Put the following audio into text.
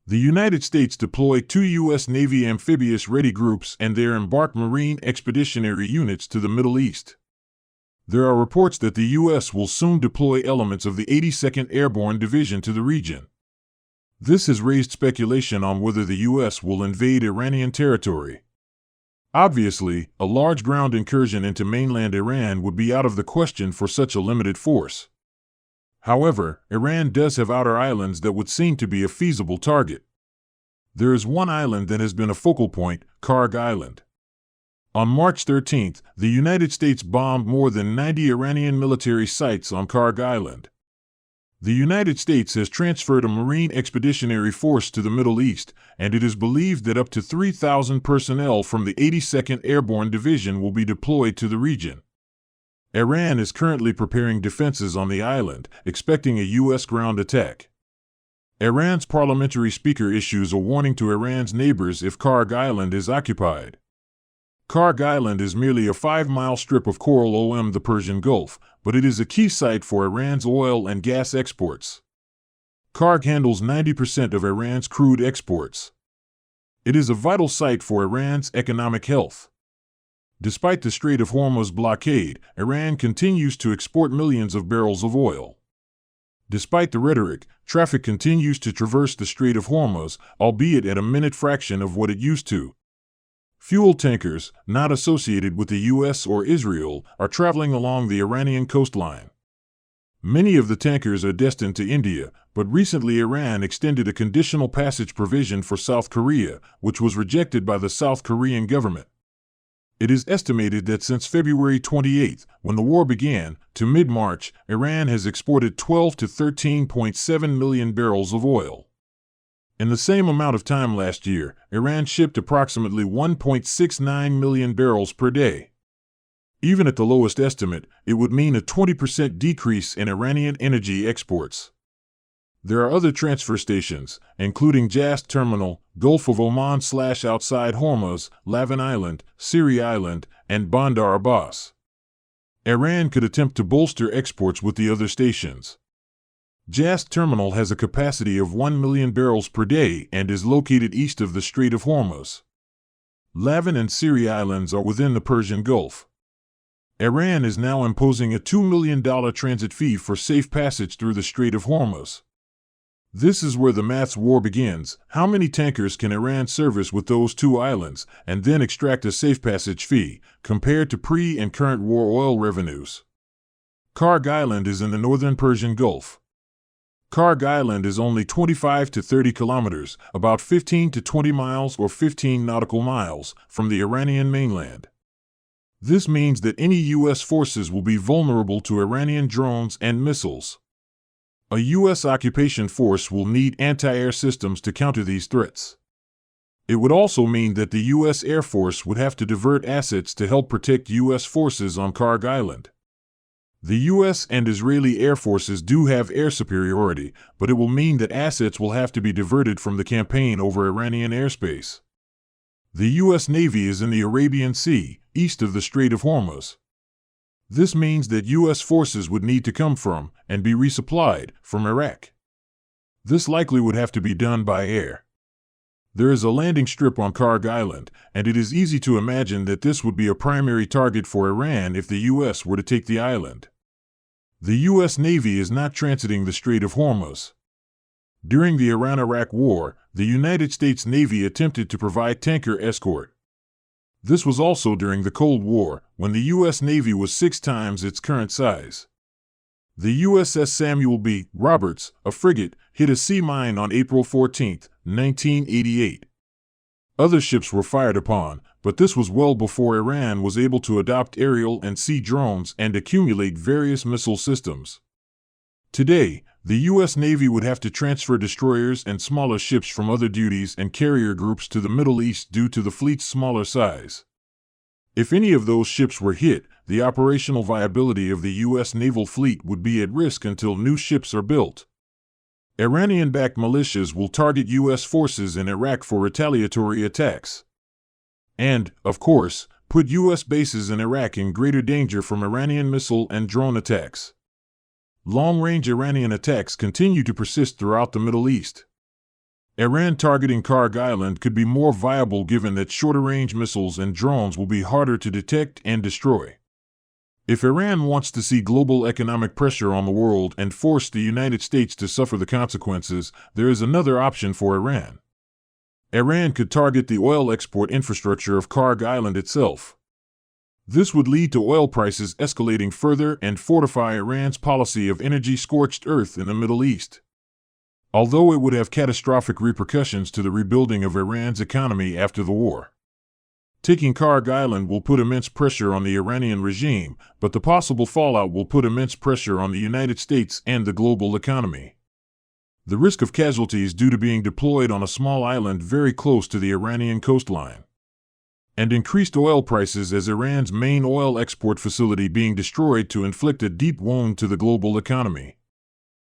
The United States deployed 2 U.S. Navy amphibious ready groups and their embarked Marine expeditionary units to the Middle East. There are reports that the U.S. will soon deploy elements of the 82nd Airborne Division to the region. This has raised speculation on whether the U.S. will invade Iranian territory. Obviously, a large ground incursion into mainland Iran would be out of the question for such a limited force. However, Iran does have outer islands that would seem to be a feasible target. There is one island that has been a focal point, Kharg Island. On March 13, the United States bombed more than 90 Iranian military sites on Kharg Island. The United States has transferred a Marine expeditionary force to the Middle East, and it is believed that up to 3,000 personnel from the 82nd Airborne Division will be deployed to the region. Iran is currently preparing defenses on the island, expecting a U.S. ground attack. Iran's parliamentary speaker issues a warning to Iran's neighbors if Kharg Island is occupied. Kharg Island is merely a 5-mile strip of coral on the Persian Gulf, but it is a key site for Iran's oil and gas exports. Kharg handles 90% of Iran's crude exports. It is a vital site for Iran's economic health. Despite the Strait of Hormuz blockade, Iran continues to export millions of barrels of oil. Despite the rhetoric, traffic continues to traverse the Strait of Hormuz, albeit at a minute fraction of what it used to. Fuel tankers, not associated with the U.S. or Israel, are traveling along the Iranian coastline. Many of the tankers are destined to India, but recently Iran extended a conditional passage provision for South Korea, which was rejected by the South Korean government. It is estimated that since February 28, when the war began, to mid-March, Iran has exported 12 to 13.7 million barrels of oil. In the same amount of time last year, Iran shipped approximately 1.69 million barrels per day. Even at the lowest estimate, it would mean a 20% decrease in Iranian energy exports. There are other transfer stations, including Jast Terminal, Gulf of Oman/outside Hormuz, Lavin Island, Siri Island, and Bandar Abbas. Iran could attempt to bolster exports with the other stations. Jast Terminal has a capacity of 1 million barrels per day and is located east of the Strait of Hormuz. Lavin and Siri Islands are within the Persian Gulf. Iran is now imposing a $2 million transit fee for safe passage through the Strait of Hormuz. This is where the maths war begins. How many tankers can Iran service with those two islands, and then extract a safe passage fee, compared to pre- and current war oil revenues? Kharg Island is in the northern Persian Gulf. Kharg Island is only 25 to 30 kilometers, about 15 to 20 miles or 15 nautical miles, from the Iranian mainland. This means that any U.S. forces will be vulnerable to Iranian drones and missiles. A U.S. occupation force will need anti-air systems to counter these threats. It would also mean that the U.S. Air Force would have to divert assets to help protect U.S. forces on Kharg Island. The U.S. and Israeli air forces do have air superiority, but it will mean that assets will have to be diverted from the campaign over Iranian airspace. The U.S. Navy is in the Arabian Sea, east of the Strait of Hormuz. This means that U.S. forces would need to come from, and be resupplied, from Iraq. This likely would have to be done by air. There is a landing strip on Kharg Island, and it is easy to imagine that this would be a primary target for Iran if the U.S. were to take the island. The U.S. Navy is not transiting the Strait of Hormuz. During the Iran-Iraq War, the United States Navy attempted to provide tanker escort. This was also during the Cold War, when the U.S. Navy was 6 times its current size. The USS Samuel B. Roberts, a frigate, hit a sea mine on April 14, 1988. Other ships were fired upon, but this was well before Iran was able to adopt aerial and sea drones and accumulate various missile systems. Today, the U.S. Navy would have to transfer destroyers and smaller ships from other duties and carrier groups to the Middle East due to the fleet's smaller size. If any of those ships were hit, the operational viability of the U.S. naval fleet would be at risk until new ships are built. Iranian-backed militias will target U.S. forces in Iraq for retaliatory attacks. And, of course, put U.S. bases in Iraq in greater danger from Iranian missile and drone attacks. Long-range Iranian attacks continue to persist throughout the Middle East. Iran targeting Kharg Island could be more viable given that shorter-range missiles and drones will be harder to detect and destroy. If Iran wants to see global economic pressure on the world and force the United States to suffer the consequences, there is another option for Iran. Iran could target the oil export infrastructure of Kharg Island itself. This would lead to oil prices escalating further and fortify Iran's policy of energy-scorched earth in the Middle East. Although it would have catastrophic repercussions to the rebuilding of Iran's economy after the war. Taking Kharg Island will put immense pressure on the Iranian regime, but the possible fallout will put immense pressure on the United States and the global economy. The risk of casualties due to being deployed on a small island very close to the Iranian coastline. And increased oil prices as Iran's main oil export facility being destroyed to inflict a deep wound to the global economy.